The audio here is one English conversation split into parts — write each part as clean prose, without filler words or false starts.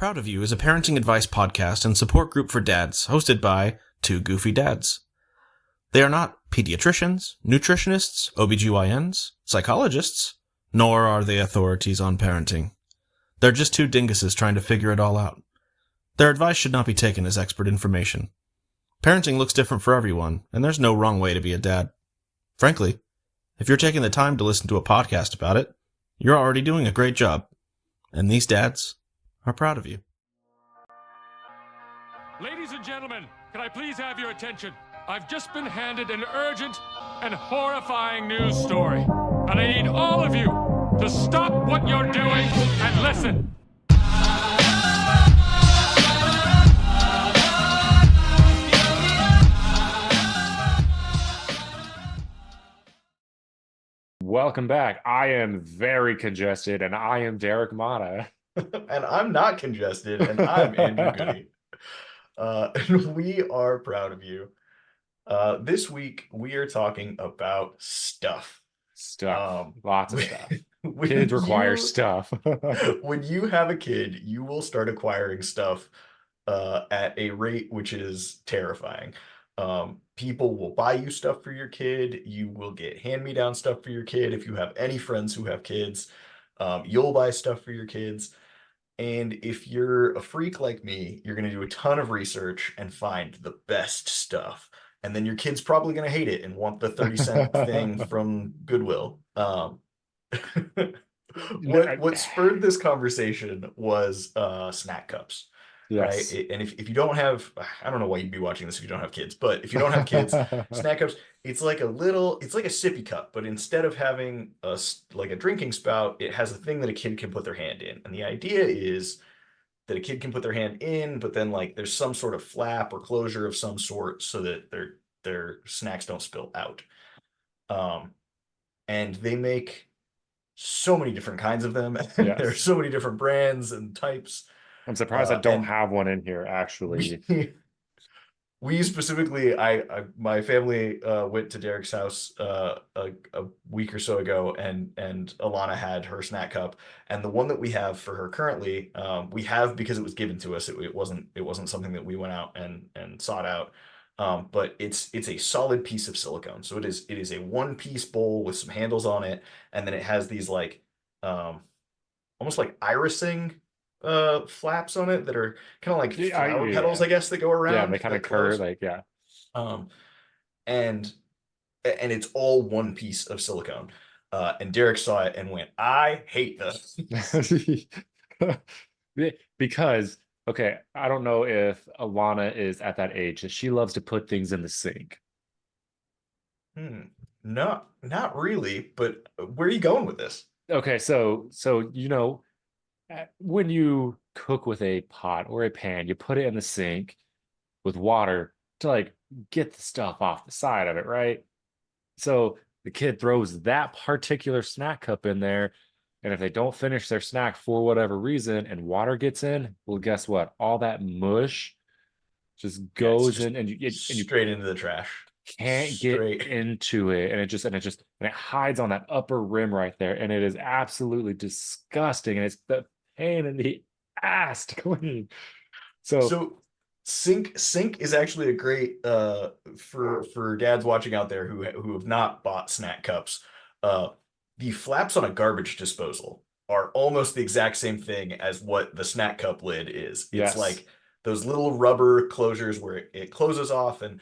Proud of You is a parenting advice podcast and support group for dads hosted by two goofy dads. They are not pediatricians, nutritionists, OBGYNs, psychologists, nor are they authorities on parenting. They're just two dinguses trying to figure it all out. Their advice should not be taken as expert information. Parenting looks different for everyone, and there's no wrong way to be a dad. Frankly, if you're taking the time to listen to a podcast about it, you're already doing a great job. And these dads are proud of you. Ladies and gentlemen, can I please have your attention? I've just been handed an urgent and horrifying news story. And I need all of you to stop what you're doing and listen. Welcome back. I am very congested, and I am Derek Mata. And I'm not congested, and I'm Andrew Goody. And we are proud of you. This week, we are talking about stuff. Lots of stuff. Kids require stuff. When you have a kid, you will start acquiring stuff at a rate which is terrifying. People will buy you stuff for your kid. You will get hand-me-down stuff for your kid. If you have any friends who have kids, you'll buy stuff for your kids. And if you're a freak like me, you're going to do a ton of research and find the best stuff. And then your kid's probably going to hate it and want the 30-cent thing from Goodwill. What spurred this conversation was snack cups. Yes. Right. And if you don't have, I don't know why you'd be watching this if you don't have kids, but if you don't have kids, snack cups, it's like a sippy cup, but instead of having like a drinking spout, it has a thing that a kid can put their hand in. And the idea is that a kid can put their hand in, but then like there's some sort of flap or closure of some sort so that their snacks don't spill out. And they make so many different kinds of them. Yes. There's so many different brands and types. I'm surprised I don't have one in here, actually. We specifically, my family went to Derek's house a week or so ago, and Alana had her snack cup, and the one that we have for her currently, we have because it was given to us. It wasn't something that we went out and sought out, but it's a solid piece of silicone. So it is a one-piece bowl with some handles on it, and then it has these like almost like irising flaps on it that are kind of like flower petals, I guess, that go around. Yeah, they kind of curve, like, yeah. And it's all one piece of silicone. And Derek saw it and went, I hate this. Because, okay, I don't know if Alana is at that age that she loves to put things in the sink. Not really, but where are you going with this? Okay, so when you cook with a pot or a pan, you put it in the sink with water to like get the stuff off the side of it, right? So the kid throws that particular snack cup in there, and if they don't finish their snack for whatever reason and water gets in, well, guess what? All that mush just goes in, and you straight into the trash. Can't get into it, and it hides on that upper rim right there, and it is absolutely disgusting, and it's the pain in the ass to clean. So sink is actually a great for dads watching out there who have not bought snack cups. The flaps on a garbage disposal are almost the exact same thing as what the snack cup lid is. It's like those little rubber closures where it closes off, and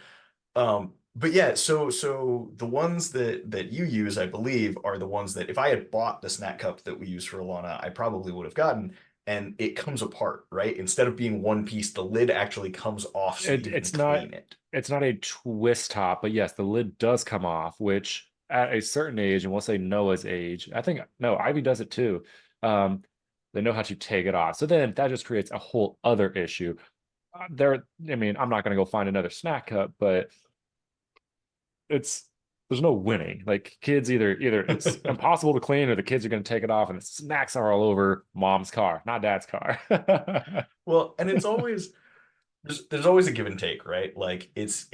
but yeah, so the ones that you use, I believe, are the ones that if I had bought the snack cup that we use for Alana, I probably would have gotten, and it comes apart, right? Instead of being one piece, the lid actually comes off, so it's not a twist top, but yes, the lid does come off, which at a certain age, and we'll say Noah's age, I think Ivy does it too. They know how to take it off. So then that just creates a whole other issue. I'm not going to go find another snack cup, but there's no winning. Like, kids either it's impossible to clean, or the kids are going to take it off, and the snacks are all over mom's car, not dad's car. Well, and it's always there's always a give and take, right? Like, it's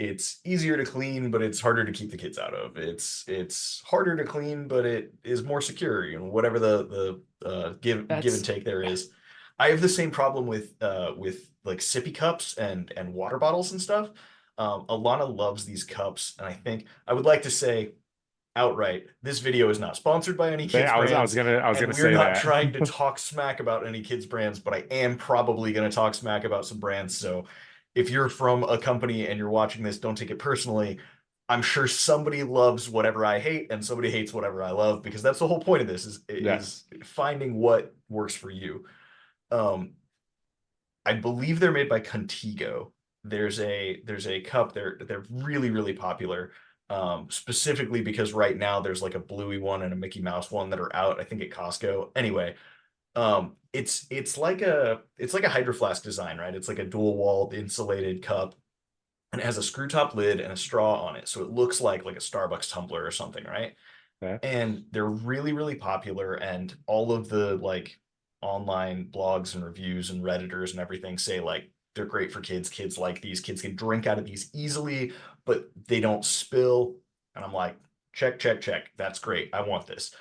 easier to clean, but it's harder to keep the kids out of. It's harder to clean, but it is more secure, whatever the give and take there is. I have the same problem with like sippy cups and water bottles and stuff. Alana loves these cups, and I think I would like to say outright, this video is not sponsored by any kids I was brands, gonna and we're say not that. trying to talk smack about any kids brands, but I am probably going to talk smack about some brands. So if you're from a company and you're watching this, don't take it personally. I'm sure somebody loves whatever I hate and somebody hates whatever I love, because that's the whole point of this Yes. is finding what works for you. Um, I believe they're made by Contigo. There's a cup. They're really really popular. Specifically because right now there's like a Bluey one and a Mickey Mouse one that are out, I think at Costco. Anyway, it's like a Hydro Flask design, right? It's like a dual walled insulated cup, and it has a screw top lid and a straw on it, so it looks like a Starbucks tumbler or something, right? Okay. And they're really really popular, and all of the like online blogs and reviews and redditors and everything say like they're great for kids. Kids like these. Kids can drink out of these easily, but they don't spill. And I'm like, check check check, that's great, I want this.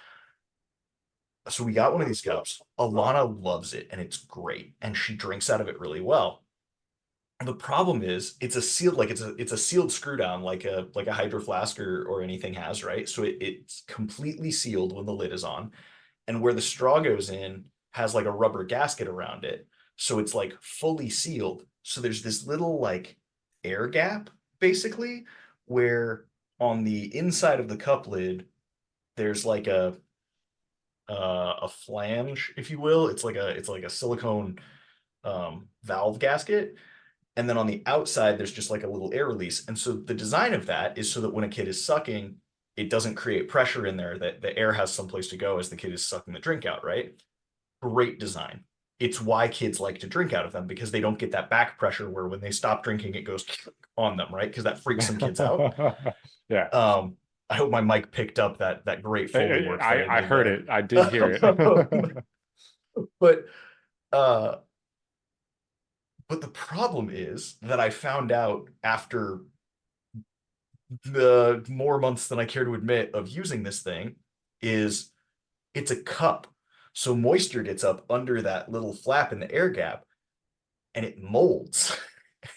So we got one of these cups. Alana loves it and it's great, and she drinks out of it really well. The problem is it's a sealed, like it's a sealed screw down, like a Hydro Flask or anything has, right? So it's completely sealed when the lid is on, and where the straw goes in has like a rubber gasket around it, so it's like fully sealed. So there's this little like air gap basically, where on the inside of the cup lid there's like a flange, if you will. It's like a silicone valve gasket, and then on the outside there's just like a little air release. And so the design of that is so that when a kid is sucking, it doesn't create pressure in there, that the air has someplace to go as the kid is sucking the drink out, right? Great design. It's why kids like to drink out of them, because they don't get that back pressure where when they stop drinking it goes on them, right? Because that freaks some kids out. Yeah. I hope my mic picked up that great Foley work that I did heard there. it. I did hear it. But uh but the problem is that I found out after the more months than I care to admit of using this thing is it's a cup. So moisture gets up under that little flap in the air gap and it molds.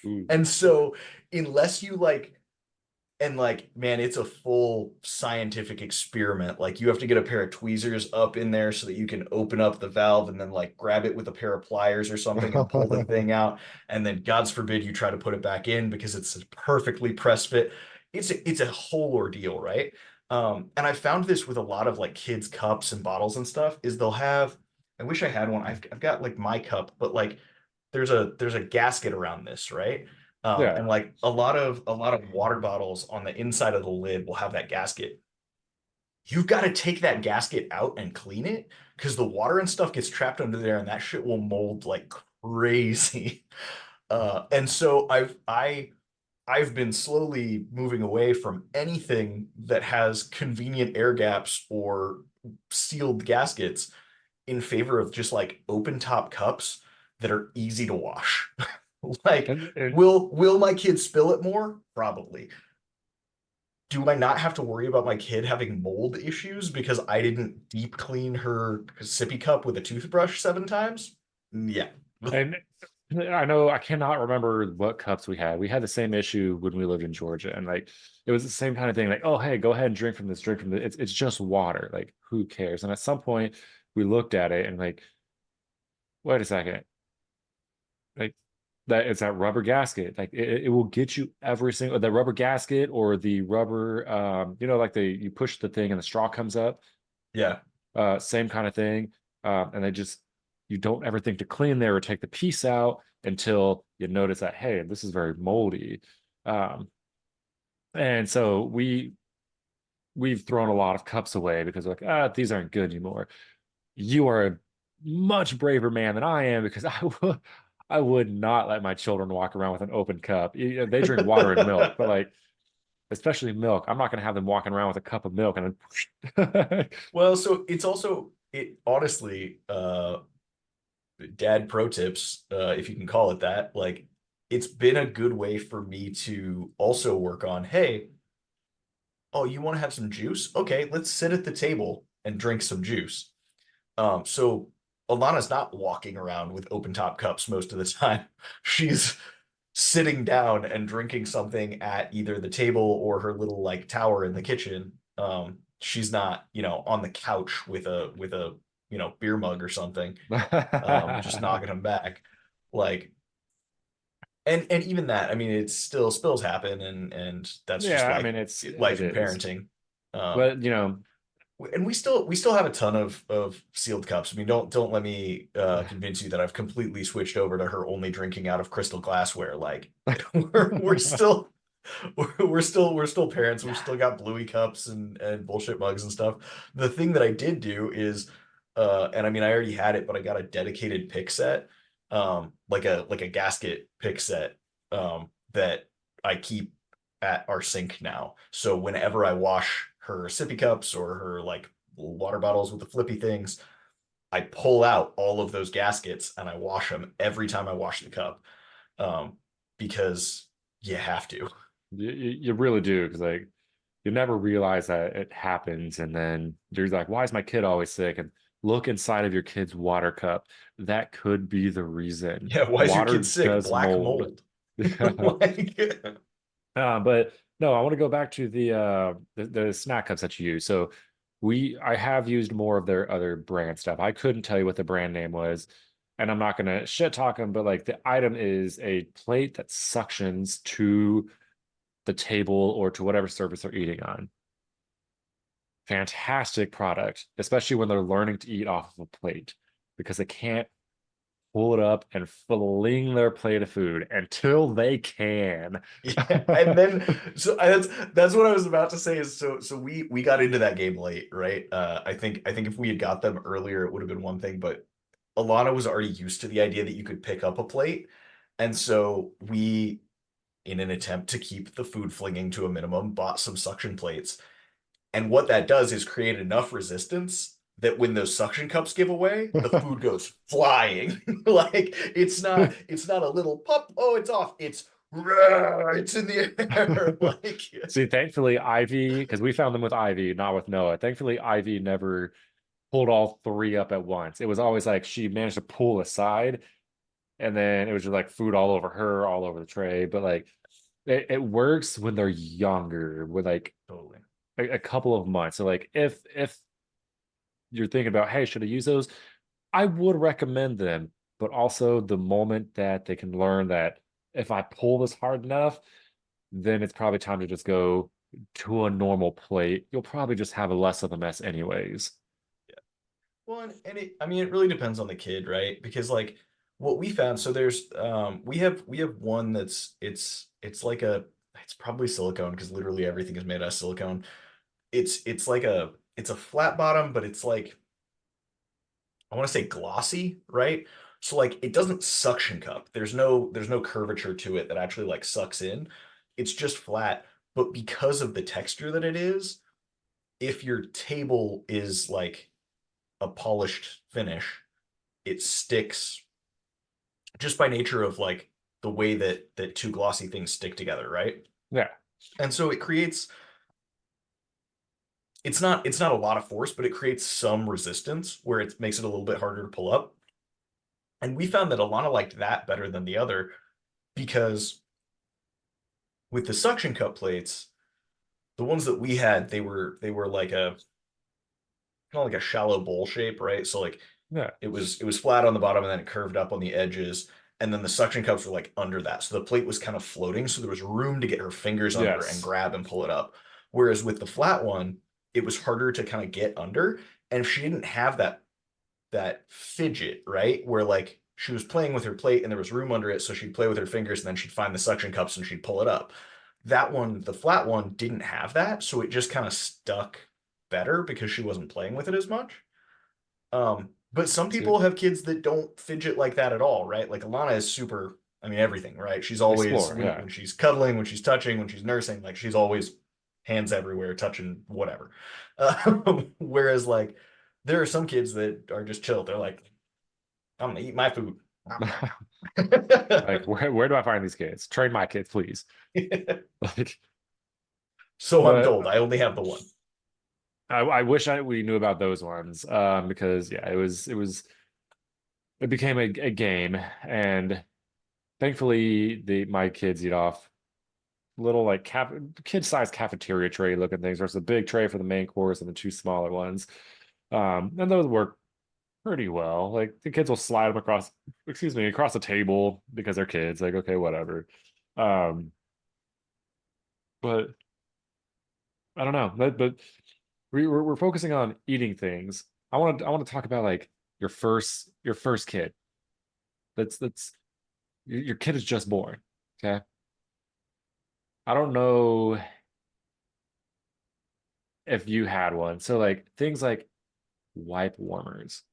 Ooh. And so unless you like, and like, man, it's a full scientific experiment. Like you have to get a pair of tweezers up in there so that you can open up the valve and then like grab it with a pair of pliers or something and pull the thing out. And then God's forbid you try to put it back in because it's a perfectly pressed fit. It's a whole ordeal, right? And I found this with a lot of like kids' cups and bottles and stuff, is they'll have, I wish I had one. I've got like my cup, but like there's a gasket around this, right? Yeah. And like a lot of water bottles on the inside of the lid will have that gasket. You've got to take that gasket out and clean it, because the water and stuff gets trapped under there and that shit will mold like crazy. And so I've been slowly moving away from anything that has convenient air gaps or sealed gaskets in favor of just like open top cups that are easy to wash. Like, And will my kid spill it more? Probably. Do I not have to worry about my kid having mold issues because I didn't deep clean her sippy cup with a toothbrush 7 times? Yeah. and I know I cannot remember what cups we had. We had the same issue when we lived in Georgia, and like it was the same kind of thing. Like, oh hey, go ahead and drink from this. Drink from this. It's just water. Like, who cares? And at some point, we looked at it and like, wait a second, like that it's that rubber gasket. Like it will get you every single the rubber gasket or the rubber like you push the thing and the straw comes up. Yeah. Same kind of thing. And they just you don't ever think to clean there or take the piece out until you notice that, hey, this is very moldy. Um, and so we've thrown a lot of cups away because we're like, these aren't good anymore. You are a much braver man than I am, because I would not let my children walk around with an open cup. They drink water and milk, but like especially milk, I'm not going to have them walking around with a cup of milk and then Well, so it's also, it honestly, dad pro tips, if you can call it that, like it's been a good way for me to also work on, hey, oh, you want to have some juice? Okay, let's sit at the table and drink some juice. So Alana's not walking around with open top cups most of the time. She's sitting down and drinking something at either the table or her little like tower in the kitchen. She's not, on the couch with a beer mug or something, just knocking them back. Like, and even that, I mean, it's still spills happen, and that's just Yeah, I like mean it life and is. parenting. Um, But you know, and we still have a ton of sealed cups. I mean, don't let me convince you that I've completely switched over to her only drinking out of crystal glassware. Like we're still we're still parents. We've still got bluey cups and bullshit mugs and stuff. The thing that I did do is and I mean I already had it, but I got a dedicated pick set, like a gasket pick set, that I keep at our sink now. So whenever I wash her sippy cups or her like water bottles with the flippy things, I pull out all of those gaskets and I wash them every time I wash the cup. Because you have to. you really do, because like you never realize that it happens, and then you're like, why is my kid always sick? And look inside of your kid's water cup. That could be the reason. Yeah, why is your kid Water sick? does Black mold. mold. Like, But no, I want to go back to the snack cups that you use. So I have used more of their other brand stuff. I couldn't tell you what the brand name was, and I'm not gonna shit talk them, but like the item is a plate that suctions to the table or to whatever surface they're eating on. Fantastic product, especially when they're learning to eat off of a plate, because they can't pull it up and fling their plate of food until they can. yeah, and then that's what I was about to say is so we got into that game late, right? I think if we had got them earlier, it would have been one thing, but Alana was already used to the idea that you could pick up a plate, and so we, in an attempt to keep the food flinging to a minimum, bought some suction plates. And what that does is create enough resistance that when those suction cups give away, the food goes flying. Like it's not a little pop, oh, it's off. It's in the air. Like See, thankfully, Ivy, because we found them with Ivy, not with Noah. Thankfully, Ivy never pulled all three up at once. It was always like she managed to pull aside, and then it was just like food all over her, all over the tray. But like it works when they're younger, with like totally. a couple of months. So like if you're thinking about, hey, should I use those? I would recommend them, but also the moment that they can learn that if I pull this hard enough, then it's probably time to just go to a normal plate. You'll probably just have a less of a mess anyways. Well, and I mean, it really depends on the kid, right? Because like what we found, so there's we have one that's it's like it's probably silicone because literally everything is made out of silicone. It's like it's a flat bottom, but it's like I want to say glossy, right? So like it doesn't suction cup. There's no curvature to it that actually like sucks in. It's just flat, but because of the texture that it is, if your table is like a polished finish, it sticks just by nature of like the way that two glossy things stick together, right? Yeah. And so it creates it's not a lot of force, but it creates some resistance where it makes it a little bit harder to pull up. And we found that Alana liked that better than the other because with the suction cup plates, the ones that we had, they were like a kind of like a shallow bowl shape, right? So like Yeah. it was flat on the bottom and then it curved up on the edges. And then the suction cups were like under that. So the plate was kind of floating. So there was room to get her fingers under and Yes. grab and pull it up. Whereas with the flat one, it was harder to kind of get under. And if she didn't have that fidget, right? Where like she was playing with her plate and there was room under it, so she'd play with her fingers and then she'd find the suction cups and she'd pull it up. That one, the flat one, didn't have that, so it just kind of stuck better because she wasn't playing with it as much. But some See, people have kids that don't fidget like that at all, right? Like Alana is super, I mean, everything, right? She's always explore. when Yeah. she's cuddling, when she's touching, when she's nursing, like she's always hands everywhere, touching whatever. Whereas like there are some kids that are just chill. They're like, I'm gonna eat my food. Like where do I find these kids? Train my kids, please. Like, So I'm but told. I only have the one. I wish we knew about those ones. Because yeah, it was it became a game, and thankfully the my kids eat off little like kid-sized cafeteria tray looking things. There's a big tray for the main course and the two smaller ones. And those work pretty well. Like the kids will slide them across, excuse me, across the table because they're kids. Like, okay, whatever. Um, but I don't know. But we're focusing on eating things. I want to talk about like your first kid. That's your kid is just born. Okay. I don't know if you had one. So like things like wipe warmers.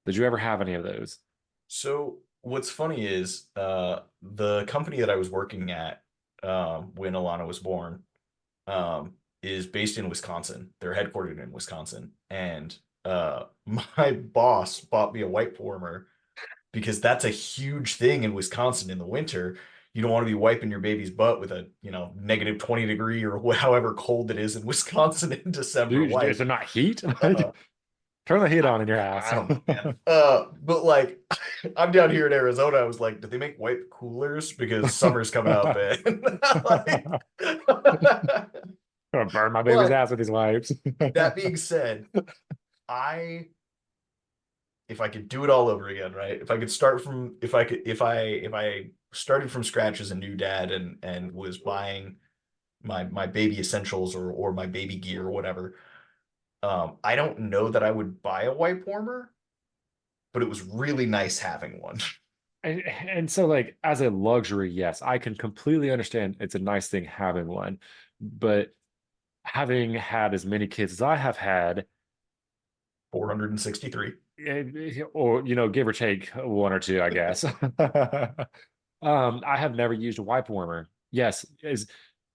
Did you ever have any of those? So what's funny is the company that I was working at when Alana was born um, is based in Wisconsin. They're headquartered in Wisconsin, and my boss bought me a wipe warmer because that's a huge thing in Wisconsin in the winter. You don't want to be wiping your baby's butt with a, negative 20 degree or however cold it is in Wisconsin in December Dude, is wipe. it not heat? Uh, Turn the heat I, on in your I house. don't know, man. But like, I'm down here in Arizona. I was like, do they make wipe coolers because summer's coming up? And like, Gonna burn my baby's but ass with these wipes. that being said, I if I could do it all over again, right? If I could start from if I started from scratch as a new dad and was buying my baby essentials or my baby gear or whatever, I don't know that I would buy a wipe warmer, but it was really nice having one. And so like as a luxury, yes, I can completely understand it's a nice thing having one. But having had as many kids as I have had, 463. or give or take one or two, I guess. I have never used a wipe warmer. Yes, is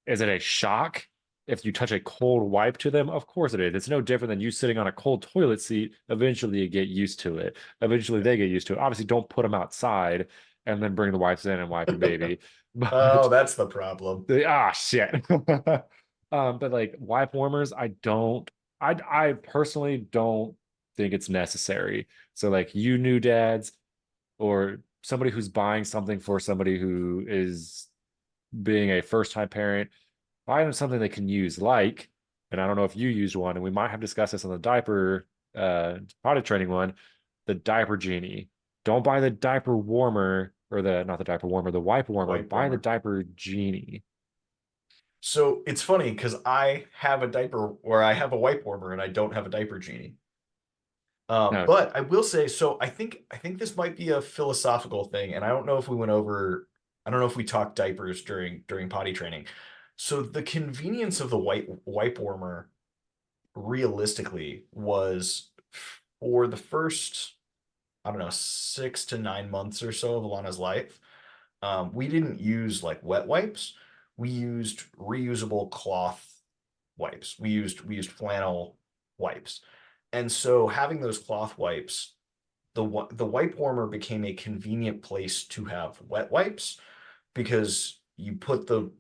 it a shock if you touch a cold wipe to them? Of course it is. It's no different than you sitting on a cold toilet seat. Eventually you get used to it. Eventually they get used to it. Obviously, don't put them outside and then bring the wipes in and wipe your baby. Oh, But that's the problem. shit. But like wipe warmers, I personally don't think it's necessary. So like you new dads or somebody who's buying something for somebody who is being a first time parent, buy them something they can use, like, and I don't know if you used one, and we might have discussed this on the diaper potty training one, the diaper genie. Don't buy the diaper warmer or the not the diaper warmer, the wipe warmer. Wipe Buy the warmer. diaper genie. So it's funny because I have a diaper or I have a wipe warmer and I don't have a diaper genie. No, But I will say, so I think this might be a philosophical thing, and I don't know if we went over, I don't know if we talked diapers during potty training. So the convenience of the wipe warmer realistically was for the first, I don't know, 6 to 9 months or so of Alana's life. We didn't use like wet wipes. We used reusable cloth wipes. We used flannel wipes. And so having those cloth wipes, the wipe warmer became a convenient place to have wet wipes because you put the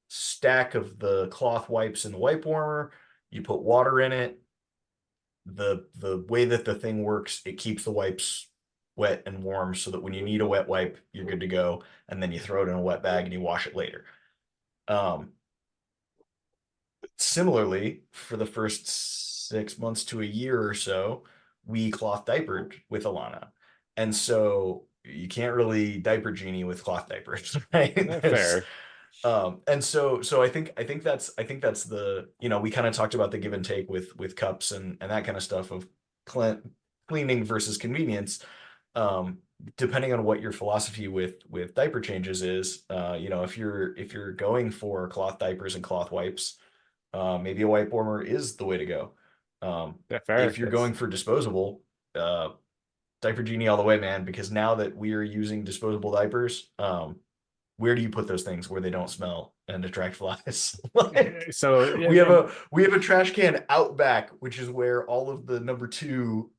stack of the cloth wipes in the wipe warmer, you put water in it. The way that the thing works, it keeps the wipes wet and warm so that when you need a wet wipe, you're good to go, and then you throw it in a wet bag and you wash it later. Um, Similarly, for the first 6 months to a year or so, we cloth diapered with Alana. And so you can't really diaper genie with cloth diapers, right? fair. And so I think that's we kind of talked about the give and take with cups and that kind of stuff of cleaning versus convenience. Um, Depending on what your philosophy with diaper changes is, if you're going for cloth diapers and cloth wipes, maybe a wipe warmer is the way to go. Um, Yeah, fair. if you're going for disposable, uh, diaper genie all the way, man. Because now that we are using disposable diapers, where do you put those things where they don't smell and attract flies? Like, So we have a trash can out back, which is where all of the number two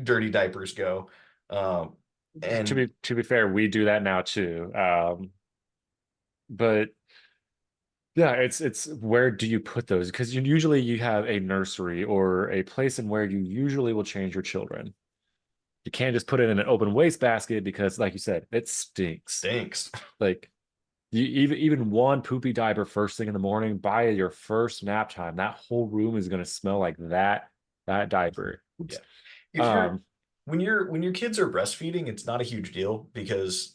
dirty diapers go. Um, to and be fair, we do that now too. But yeah, it's where do you put those? Because usually you have a nursery or a place in where you usually will change your children. you can't just put it in an open waste basket because, like you said, it stinks. Stinks. Like you even one poopy diaper first thing in the morning by your first nap time, that whole room is going to smell like that diaper. Oops. Yeah. If you're when your kids are breastfeeding, it's not a huge deal because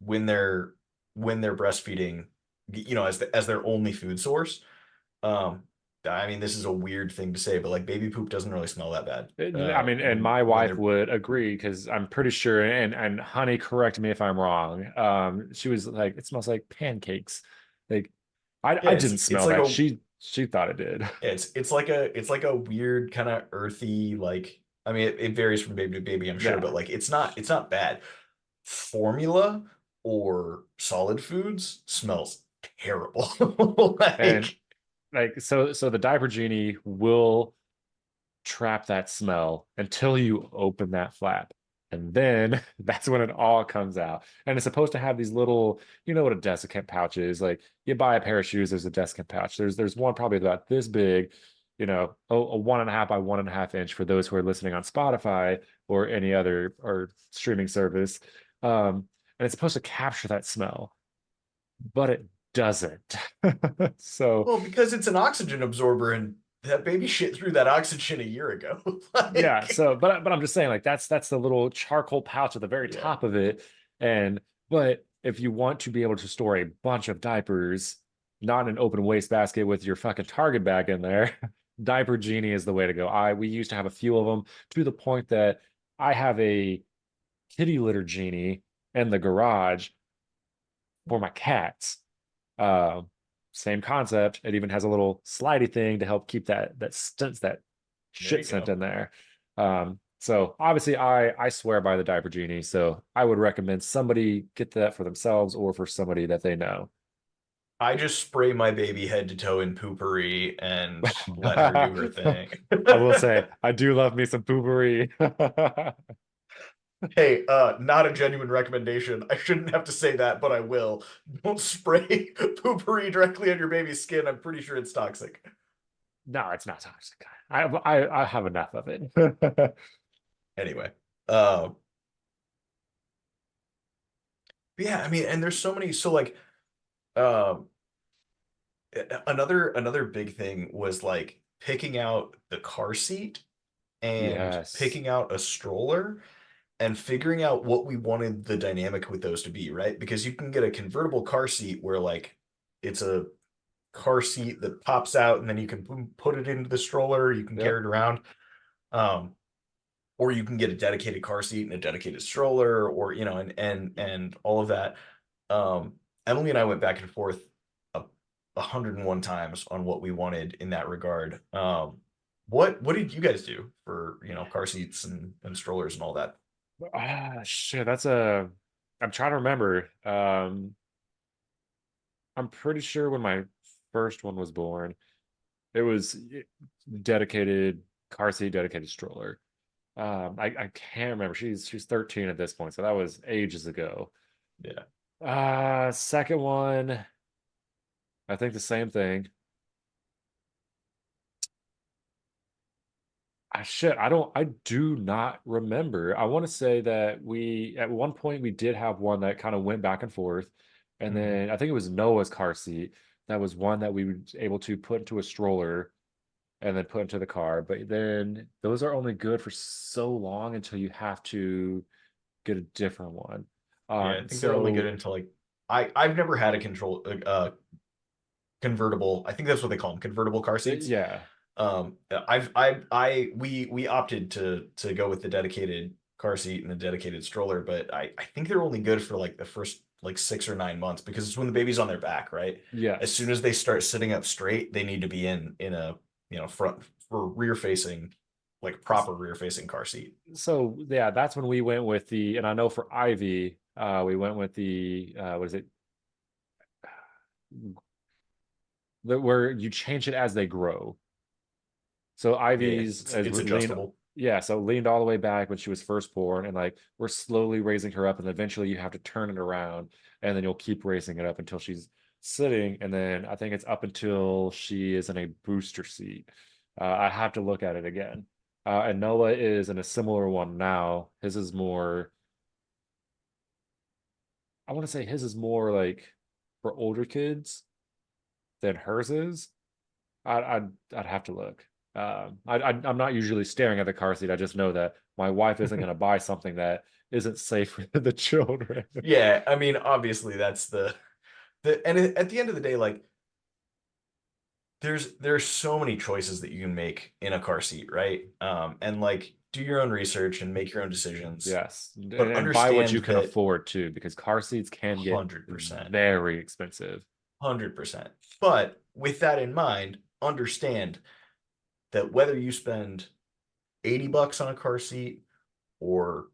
when they're breastfeeding, as their only food source, um, I mean, this is a weird thing to say, but like baby poop doesn't really smell that bad. I mean, and my When wife they're would agree because I'm pretty sure, and honey, correct me if I'm wrong. She was like, it smells like pancakes. Like yeah, I didn't it's smell like that. a She thought it did. it's like a weird kind of earthy, like, I mean, it varies from baby to baby, I'm sure, Yeah. but like it's not bad. Formula or solid foods smells terrible. And Like, like so the diaper genie will trap that smell until you open that flap. And then that's when it all comes out. And it's supposed to have these little, you know what a desiccant pouch is. Like you buy a pair of shoes, there's a desiccant pouch. There's one probably about this big, a 1.5 by 1.5 inch for those who are listening on Spotify or any other or streaming service. And it's supposed to capture that smell, but it doesn't. So well, because it's an oxygen absorber and that baby shit through that oxygen a year ago. yeah, Like, so but I'm just saying like that's the little charcoal pouch at the very yeah. top of it. And but if you want to be able to store a bunch of diapers, not in an open waste basket with your fucking Target bag in there, Diaper Genie is the way to go. We used to have a few of them to the point that I have a kitty litter genie in the garage for my cats. Uh, Same concept. It even has a little slidey thing to help keep that There shit you scent go. in there. So obviously I swear by the diaper genie. So I would recommend somebody get that for themselves or for somebody that they know. I just spray my baby head to toe in poopery and let her do her thing. I will say I do love me some poopery. Hey, not a genuine recommendation. I shouldn't have to say that, but I will. Don't spray poopery directly on your baby's skin. I'm pretty sure it's toxic. No, it's not toxic. I have enough of it. Anyway, yeah, I mean, and there's so many. So like, um, another big thing was like picking out the car seat and Yes. picking out a stroller and figuring out what we wanted the dynamic with those to be, right? Because you can get a convertible car seat where like it's a car seat that pops out and then you can put it into the stroller, you can carry Yep. it around. Um, or you can get a dedicated car seat and a dedicated stroller, or and all of that. Um, Emily and I went back and forth a 101 times on what we wanted in that regard. What did you guys do for car seats and strollers and all that? Shit, I'm trying to remember. I'm pretty sure when my first one was born, it was dedicated car seat, dedicated stroller. I can't remember. She's 13 at this point, so that was ages ago. Yeah. Second one, I think the same thing. I do not remember. I want to say that we at one point we did have one that kind of went back and forth, and Mhm. then I think it was Noah's car seat. That was one that we were able to put into a stroller and then put into the car. But then those are only good for so long until you have to get a different one. Yeah, I think they're only good So until like I've never had a convertible. I think that's what they call them, convertible car seats. yeah, We opted to go with the dedicated car seat and the dedicated stroller, but I think they're only good for like the first like 6 or 9 months because it's when the baby's on their back, right? As soon yes. as they start sitting up straight, they need to be in a front for rear facing, like proper rear facing car seat. So yeah, that's when we went with and I know for Ivy, we went with what is it? Where you change it as they grow. So Yeah, Ivy's has it's leaned, adjustable. yeah, so leaned all the way back when she was first born, and like we're slowly raising her up, and eventually you have to turn it around, and then you'll keep raising it up until she's sitting, and then I think it's up until she is in a booster seat. I have to look at it again. And Noah is in a similar one now. His is more, I want to say his is more like for older kids than hers is. I'd have to look. I'm not usually staring at the car seat. I just know that my wife isn't going to buy something that isn't safe for the children. Yeah, I mean, obviously that's at the end of the day, like there's so many choices that you can make in a car seat, right? And like do your own research and make your own decisions, Yes, but and buy what understand you can that afford too, because car seats can get 100%, very expensive. 100%. But with that in mind, understand that whether you spend $80 on a car seat or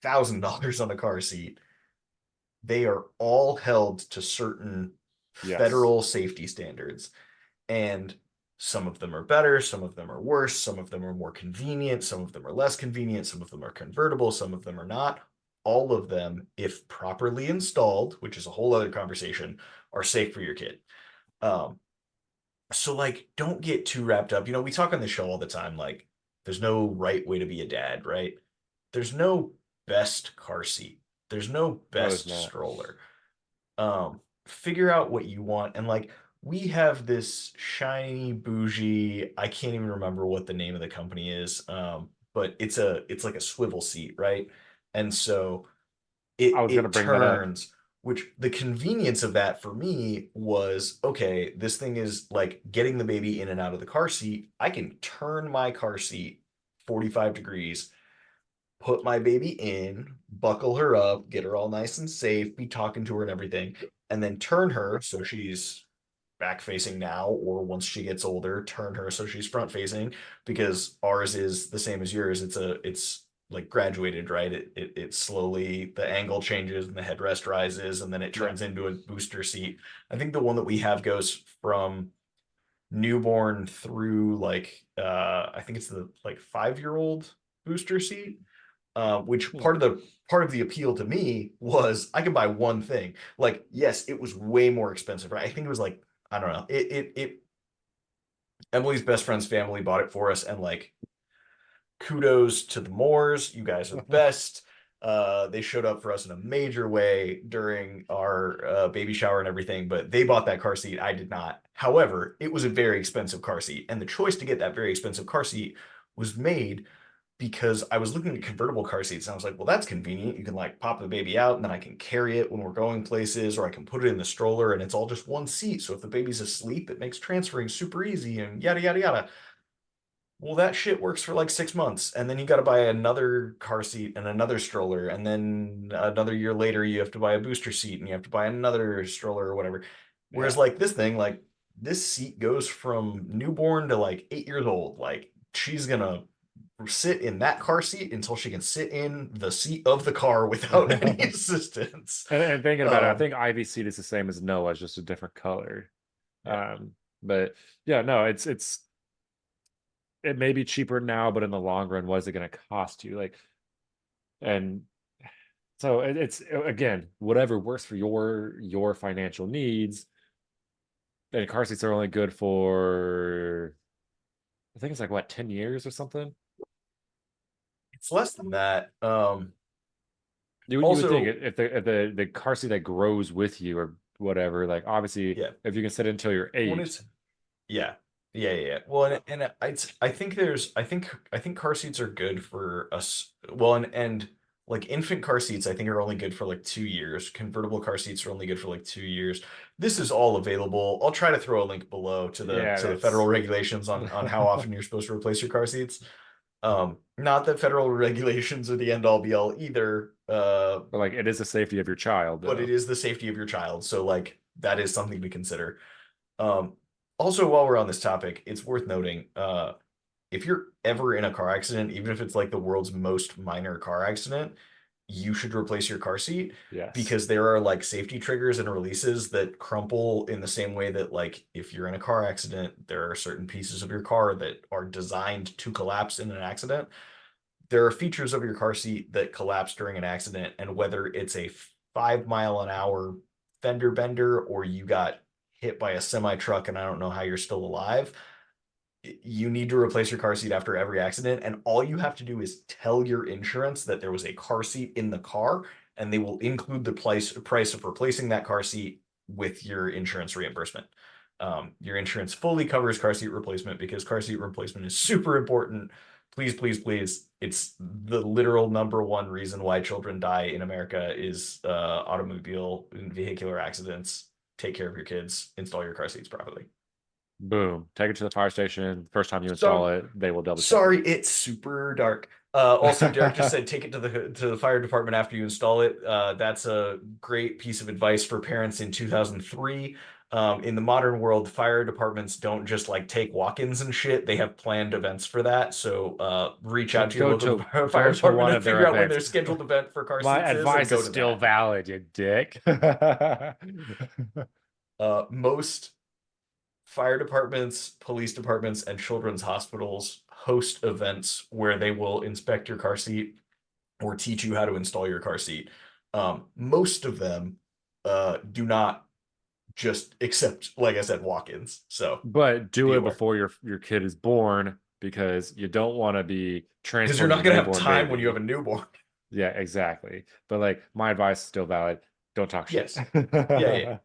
$1,000 on a car seat, they are all held to certain Yes. federal safety standards. And some of them are better, some of them are worse, some of them are more convenient, some of them are less convenient, some of them are convertible, some of them are not. All of them, if properly installed, which is a whole other conversation, are safe for your kid. Um, so like don't get too wrapped up. We talk on the show all the time, like there's no right way to be a dad, right? There's no best car seat. There's no No, there's best not. stroller. Figure out what you want. And like we have this shiny bougie, I can't even remember what the name of the company is. But it's like a swivel seat, right? And so I was gonna it bring that up. turns, which the convenience of that for me was, okay, this thing is like getting the baby in and out of the car seat. I can turn my car seat 45 degrees, put my baby in, buckle her up, get her all nice and safe, be talking to her and everything, and then turn her so she's back facing now, or once she gets older, turn her so she's front facing, because ours is the same as yours. It's like graduated, right? It slowly, the angle changes and the headrest rises and then it Yeah. turns into a booster seat. I think the one that we have goes from newborn through like I think it's the like 5-year-old booster seat. Which Hmm. part of the appeal to me was I could buy one thing. Like, yes, it was way more expensive, right? I think it was like, I don't know. It Emily's best friend's family bought it for us, and like kudos to the Moores. You guys are the best. They showed up for us in a major way during our baby shower and everything, but they bought that car seat. I did not. However, it was a very expensive car seat, and the choice to get that very expensive car seat was made because I was looking at convertible car seats and I was like, well, that's convenient. You can like pop the baby out and then I can carry it when we're going places, or I can put it in the stroller and it's all just one seat. So if the baby's asleep, it makes transferring super easy and yada, yada, yada. Well, that shit works for like 6 months. And then you got to buy another car seat and another stroller. And then another year later, you have to buy a booster seat and you have to buy another stroller or whatever. Whereas Yeah. like this thing, like this seat goes from newborn to like 8 years old. Like she's gonna sit in that car seat until she can sit in the seat of the car without any assistance. And thinking about it, I Um, think Ivy seat is the same as Noah's, just a different color. yeah. But yeah, no, it may be cheaper now, but in the long run, what is it going to cost you? Like, and so it's again, whatever works for your financial needs. And car seats are only good for, I think it's like what, 10 years or something. It's less than that. You would think Also, if the car seat that grows with you or whatever, like obviously yeah, if you can sit until you're when 8. it's yeah, yeah. Well, and I think I think car seats are good for us. Well, and like infant car seats, I think are only good for like 2 years. Convertible car seats are only good for like 2 years. This is all available. I'll try to throw a link below to Yeah, the federal that's regulations on how often you're supposed to replace your car seats. Not that federal regulations are the end all be all either. but like it is the safety of your child But it though. is the safety of your child. So like that is something to consider. Um, Also, while we're on this topic, it's worth noting, if you're ever in a car accident, even if it's like the world's most minor car accident, you should replace your car seat, Yes. because there are like safety triggers and releases that crumple in the same way that like if you're in a car accident, there are certain pieces of your car that are designed to collapse in an accident. There are features of your car seat that collapse during an accident, and whether it's a 5 mile an hour fender bender or you got hit by a semi truck and I don't know how you're still alive, you need to replace your car seat after every accident, and all you have to do is tell your insurance that there was a car seat in the car, and they will include the price of replacing that car seat with your insurance reimbursement. Your insurance fully covers car seat replacement because car seat replacement is super important. Please, please, please. It's the literal number one reason why children die in America is automobile and vehicular accidents. Take care of your kids. Install your car seats properly. Boom. Take it to the fire station. First time you So install it, they will double check sorry, it. it's super dark. Also, Derek just said take it to the fire department after you install it. That's a great piece of advice for parents in 2003. In the modern world, fire departments don't just like take walk-ins and shit. They have planned events for that. So reach out to your local fire Go to department one and of their figure out when their events. scheduled event for car My seats is and advice go is to still that. valid, you dick. Most fire departments, police departments, and children's hospitals host events where they will inspect your car seat or teach you how to install your car seat. Most of them do not just accept, like I said, walk-ins. So But do be it aware. before your kid is born because you don't want to be Because you're transformed not into going a to have newborn time when you baby. have a newborn. Yeah, exactly. But like my advice is still valid. Don't talk shit. Yes. Yeah.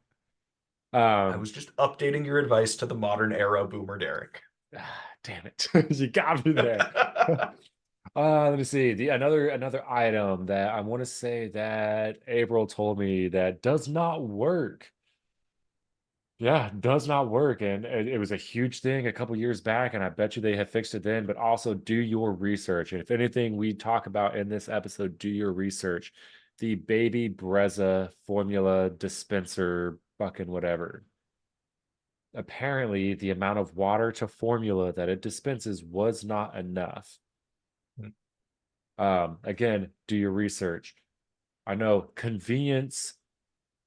I Um, was just updating your advice to the modern era boomer Derek. damn it. You got me there. Let me see. Another item that I want to say that April told me that does not work. Yeah, does not work. And it was a huge thing a couple years back, and I bet you they have fixed it then, but also do your research. And if anything we talk about in this episode, do your research. The Baby Brezza formula dispenser fucking whatever. Apparently, the amount of water to formula that it dispenses was not enough. Again, do your research. I know convenience.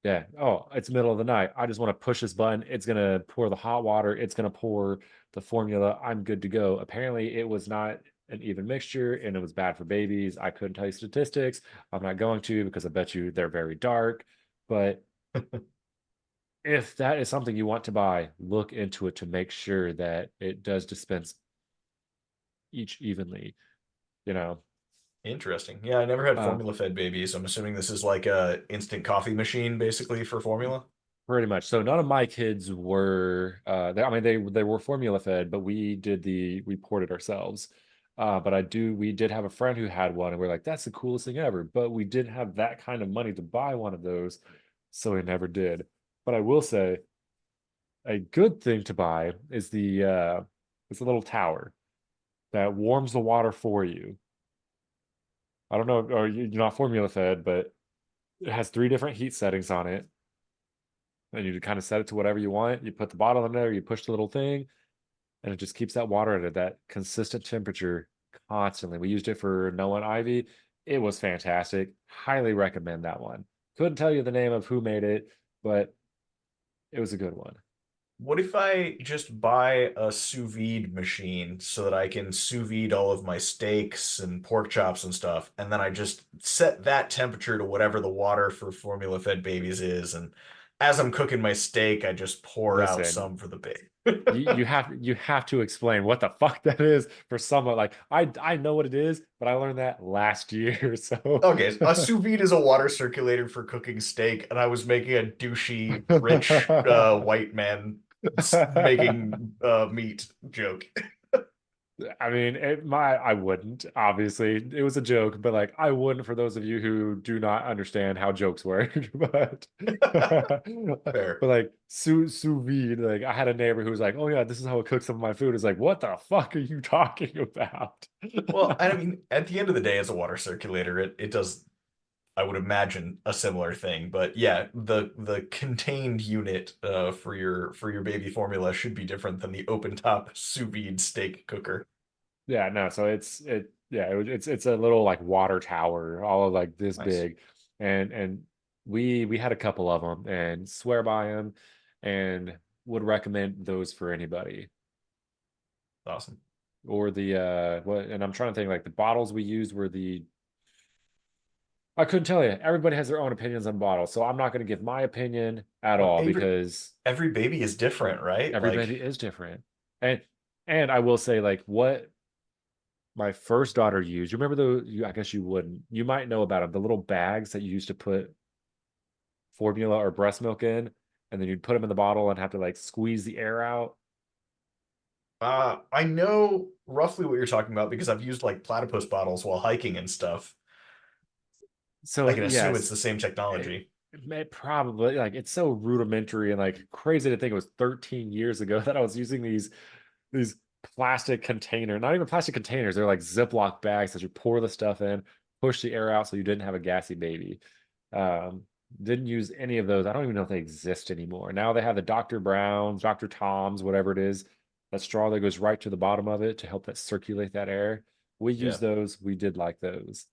Yeah. Oh, it's middle of the night. I just want to push this button. It's going to pour the hot water. It's going to pour the formula. I'm good to go. Apparently, it was not an even mixture and it was bad for babies. I couldn't tell you statistics. I'm not going to because I bet you they're very dark. But if that is something you want to buy, look into it to make sure that it does dispense each evenly, you know. Interesting. Yeah, I never had Uh, formula fed babies. I'm assuming this is like a instant coffee machine basically for formula. Pretty much. So none of my kids were I mean they were formula fed, but we poured it ourselves. But we did have a friend who had one and we're like, that's the coolest thing ever. But we didn't have that kind of money to buy one of those, so we never did. But I will say a good thing to buy is it's a little tower that warms the water for you. I don't know, or you're not formula fed, but it has 3 different heat settings on it. And you kind of set it to whatever you want. You put the bottle in there, you push the little thing, and it just keeps that water at that consistent temperature constantly. We used it for Noah and Ivy. It was fantastic. Highly recommend that one. Couldn't tell you the name of who made it, but it was a good one. What if I just buy a sous vide machine so that I can sous vide all of my steaks and pork chops and stuff, and then I just set that temperature to whatever the water for formula fed babies is, and as I'm cooking my steak, I just pour out Listen, some for the baby. you have to explain what the fuck that is for someone like I know what it is, but I learned that last year. So Okay, a sous vide is a water circulator for cooking steak, and I was making a douchey, rich white man making meat joke. I mean, I wouldn't, obviously. It was a joke, but like I wouldn't for those of you who do not understand how jokes work. But but Fair. like sous vide, like I had a neighbor who was like, "Oh yeah, this is how I cook some of my food." It's like, what the fuck are you talking about? Well, I mean, at the end of the day, as a water circulator, it does, I would imagine, a similar thing. But yeah, the contained unit for your baby formula should be different than the open top sous vide steak cooker. Yeah, no, so it's a little like water tower, all of like this Nice. big. And we had a couple of them and swear by them and would recommend those for anybody. Awesome. Or the what and I'm trying to think like the bottles we used were the I couldn't tell you. Everybody has their own opinions on bottles, so I'm not going to give my opinion at Well, all because every baby is different, right? everybody Like, is different. And And I will say, like, what my first daughter used. You remember I guess you wouldn't. You might know about them. The little bags that you used to put formula or breast milk in, and then you'd put them in the bottle and have to like squeeze the air out. I know roughly what you're talking about because I've used like platypus bottles while hiking and stuff. I So can assume it's yes, the same it, technology. it may probably like it's so rudimentary and like crazy to think it was 13 years ago that I was using these plastic container, not even plastic containers, they're like Ziploc bags that you pour the stuff in, push the air out so you didn't have a gassy baby. Um, didn't use any of those. I don't even know if they exist anymore. Now they have the Dr. Brown's, Dr. Tom's, whatever it is, that straw that goes right to the bottom of it to help that circulate that air. We use Yeah. those. We did like those.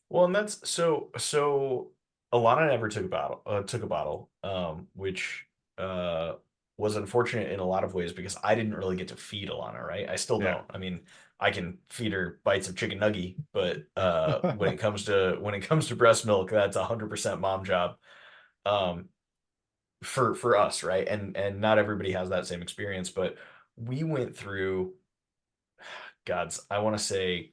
Well, and that's so Alana never took a bottle, which uh was unfortunate in a lot of ways because I didn't really get to feed Alana, right? I still Yeah. don't. I mean, I can feed her bites of chicken nugget, but when it comes to breast milk, that's 100% mom job. Um for us, right? And not everybody has that same experience, but we went through God's, I want to say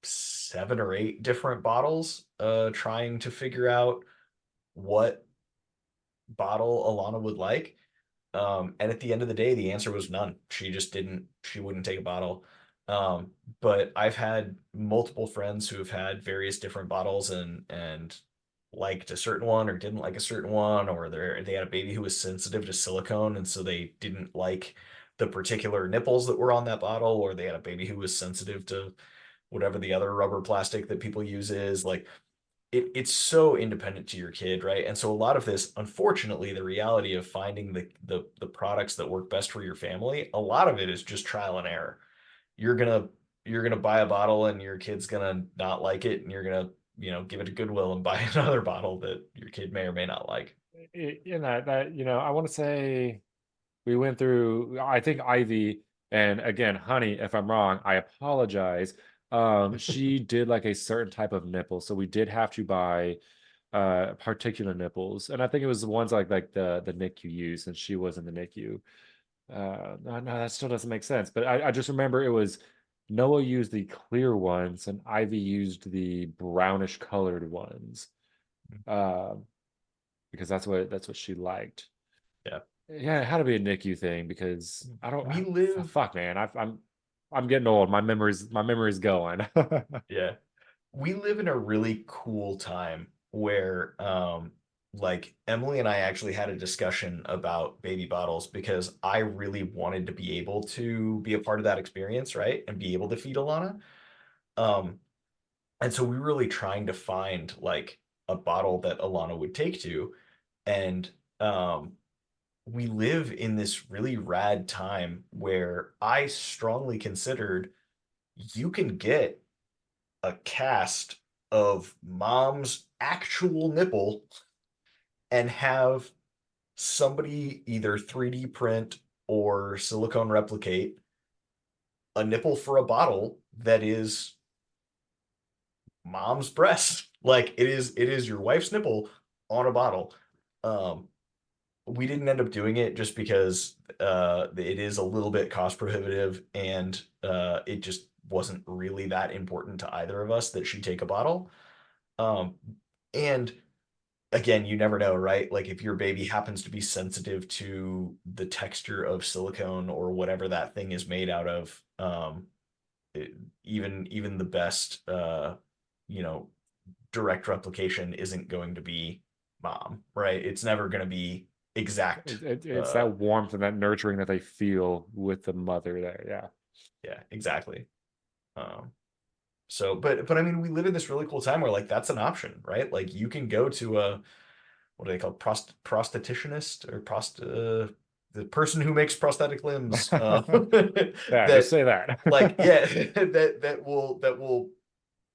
7 or 8 different bottles, trying to figure out what bottle Alana would like. And at the end of the day, the answer was none. She wouldn't take a bottle. But I've had multiple friends who have had various different bottles and liked a certain one or didn't like a certain one, or they had a baby who was sensitive to silicone, and so they didn't like the particular nipples that were on that bottle, or they had a baby who was sensitive to whatever the other rubber plastic that people use is. Like it's so independent to your kid, right? And so a lot of this, unfortunately, the reality of finding the products that work best for your family, a lot of it is just trial and error. You're gonna you're gonna buy a bottle and your kid's gonna not like it, and you're gonna, give it to Goodwill and buy another bottle that your kid may or may not like. In that, I want to say we went through, I think Ivy, and again, honey, if I'm wrong, I apologize. She did like a certain type of nipple, so we did have to buy particular nipples, and I think it was the ones like the NICU used, and she was in the NICU. No, no, that still doesn't make sense. But I just remember it was Noah used the clear ones, and Ivy used the brownish colored ones, uh, because that's what she liked. Yeah. Yeah, it had to be a NICU thing because We live, fuck, man, I'm getting old. My memory's going. yeah. We live in a really cool time where like Emily and I actually had a discussion about baby bottles because I really wanted to be able to be a part of that experience, right? And be able to feed Alana. Um and so we were really trying to find like a bottle that Alana would take to. And um we live in this really rad time where I strongly considered you can get a cast of mom's actual nipple and have somebody either 3D print or silicone replicate a nipple for a bottle that is mom's breast. Like it is your wife's nipple on a bottle. Um, we didn't end up doing it just because it is a little bit cost prohibitive, and it just wasn't really that important to either of us that she take a bottle. Um, and again, you never know, right? Like if your baby happens to be sensitive to the texture of silicone or whatever that thing is made out of, it- even the best you know, direct replication isn't going to be mom, right? It's never going to be exact. It's that warmth and that nurturing that they feel with the mother there. Yeah. Yeah, exactly. Um, so, but I mean, we live in this really cool time where like that's an option, right? Like you can go to a, what do they call, prostitutionist or the person who makes prosthetic limbs, Yeah, just that say that. like, yeah, that will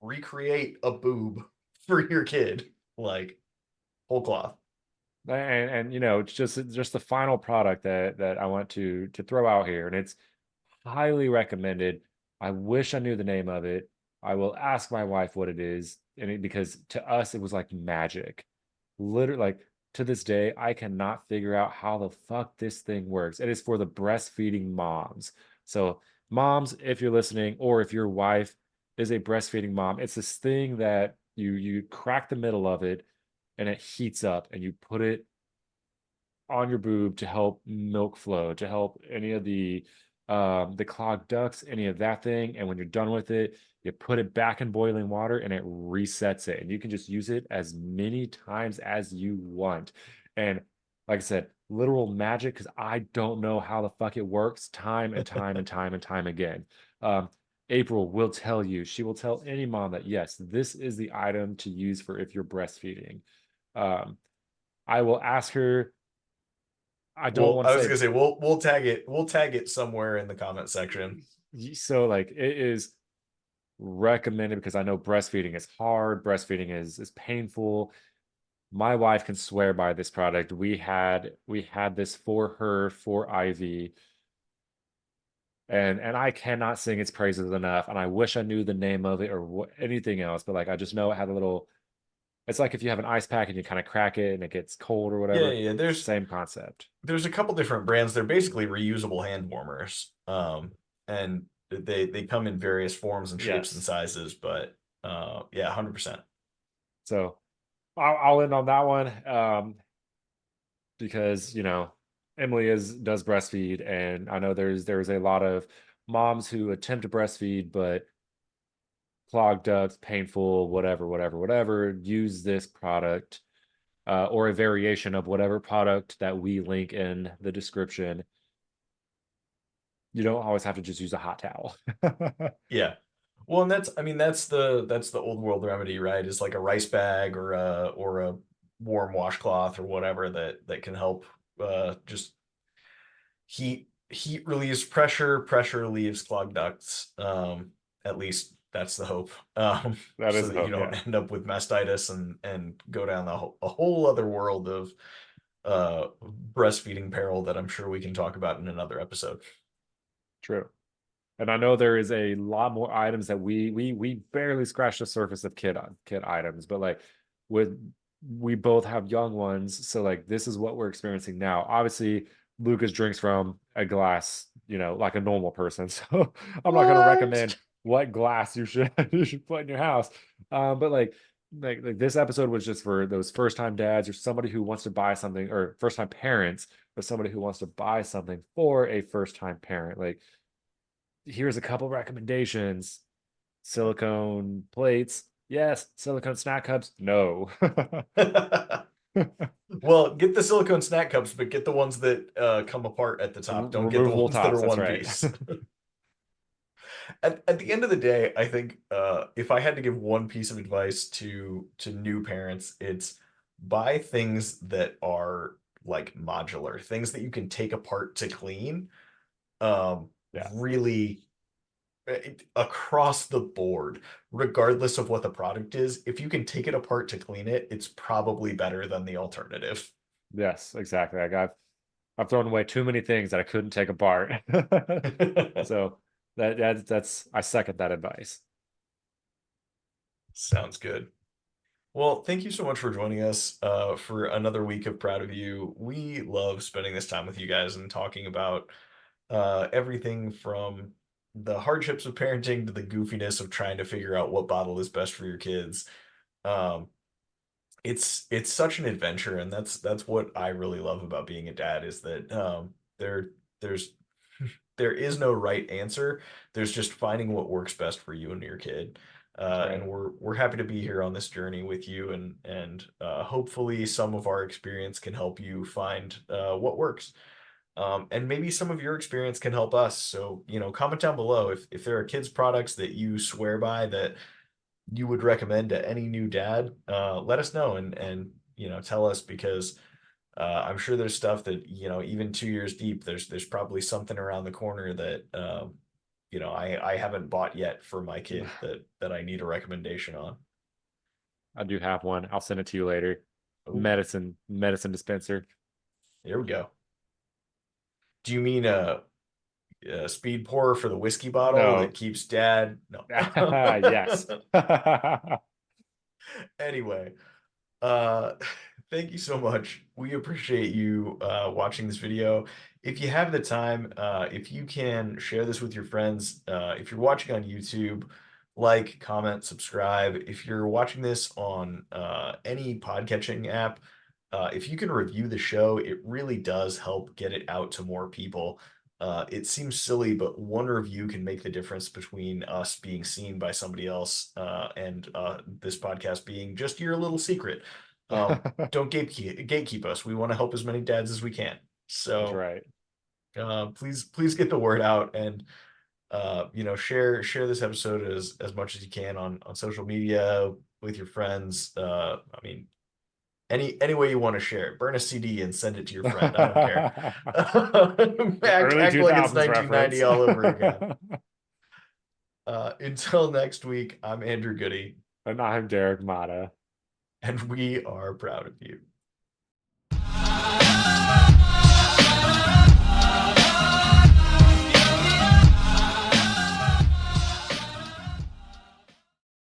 recreate a boob for your kid, like whole cloth. And it's just the final product that I want to throw out here, and it's highly recommended. I wish I knew the name of it. I will ask my wife what it is, because to us it was like magic. Literally, like to this day, I cannot figure out how the fuck this thing works. It is for the breastfeeding moms. So, moms, if you're listening, or if your wife is a breastfeeding mom, it's this thing that you crack the middle of it and it heats up and you put it on your boob to help milk flow, to help any of the clogged ducts, any of that thing. And when you're done with it, you put it back in boiling water and it resets it. And you can just use it as many times as you want. And like I said, literal magic, because I don't know how the fuck it works time and time and time and time again. Um, April will tell you, she will tell any mom that yes, this is the item to use for if you're breastfeeding. Um, I will ask her. I don't Well, want I to was say gonna say we'll tag it somewhere in the comment section. so like it is recommended because I know breastfeeding is hard, breastfeeding is painful. My wife can swear by this product. We had this for her for Ivy, and I cannot sing its praises enough. And I wish I knew the name of it or anything else, but like I just know it had a little. It's like if you have an ice pack and you kind of crack it and it gets cold or Yeah, whatever. yeah. Same concept. There's a couple different brands. They're basically reusable hand warmers. And they come in various forms and shapes and Yes. sizes, but yeah, 100%. So I'll end on that one. Because Emily is does breastfeed, and I know there's a lot of moms who attempt to breastfeed, but clogged ducts, painful, whatever. Use this product or a variation of whatever product that we link in the description. You don't always have to just use a hot towel. Yeah. Well, and that's the old world remedy, right? It's like a rice bag or a warm washcloth or whatever that can help just heat relieves pressure, pressure relieves clogged ducts. At least that's the hope. That So is that you hope, don't yeah. end up with mastitis and go down a whole other world of uh breastfeeding peril that I'm sure we can talk about in another episode. True. And I know there is a lot more items that we barely scratched the surface of kid items, but like with we both have young ones, so like this is what we're experiencing now. Obviously, Lucas drinks from a glass, like a normal person. So I'm not going to What? recommend what glass you should you should put in your house. But like this episode was just for those first time dads or somebody who wants to buy something, or first time parents, or somebody who wants to buy something for a first time parent. Like here's a couple recommendations. Silicone plates, yes. Silicone snack cups, no. Well, get the silicone snack cups, but get the ones that come apart at the top. Don't get the Removable ones that are tops, that's one right. piece. At the end of the day, I think if I had to give one piece of advice to new parents, it's buy things that are like modular, things that you can take apart to clean. Um, Yeah. really across the board, regardless of what the product is, if you can take it apart to clean it, it's probably better than the alternative. Yes, exactly. Like I've thrown away too many things that I couldn't take apart. So that's I second that advice. Sounds good. Well, thank you so much for joining us for another week of Proud of You. We love spending this time with you guys and talking about everything from the hardships of parenting to the goofiness of trying to figure out what bottle is best for your kids. Um, it's such an adventure, and that's what I really love about being a dad is that there's there is no right answer. There's just finding what works best for you and your kid. That's And right. we're happy to be here on this journey with you, and hopefully some of our experience can help you find what works. And maybe some of your experience can help us. So, comment down below if there are kids products that you swear by that you would recommend to any new dad. Let us know and tell us because I'm sure there's stuff that even 2 years deep, there's probably something around the corner that I haven't bought yet for my kid that I need a recommendation on. I do have one. I'll send it to you later. Oh, Medicine dispenser. there we go. Do you mean a speed pourer for the whiskey bottle that No. keeps dad? No. Yes. Anyway, uh Thank you so much. We appreciate you watching this video. If you have the time, if you can share this with your friends, if you're watching on YouTube, like, comment, subscribe. If you're watching this on any podcatching app, if you can review the show, it really does help get it out to more people. It seems silly, but one review can make the difference between us being seen by somebody else and this podcast being just your little secret. Don't gatekeep us. We want to help as many dads as we can. That's So right. please get the word out and share this episode as much as you can on social media with your friends. I mean, any way you want to share it. Burn a CD and send it to your friend. I don't care. act Early like it's 2000s 1990 reference. all over again. Until next week, I'm Andrew Goody, And I'm Derek Mata. and we are proud of you.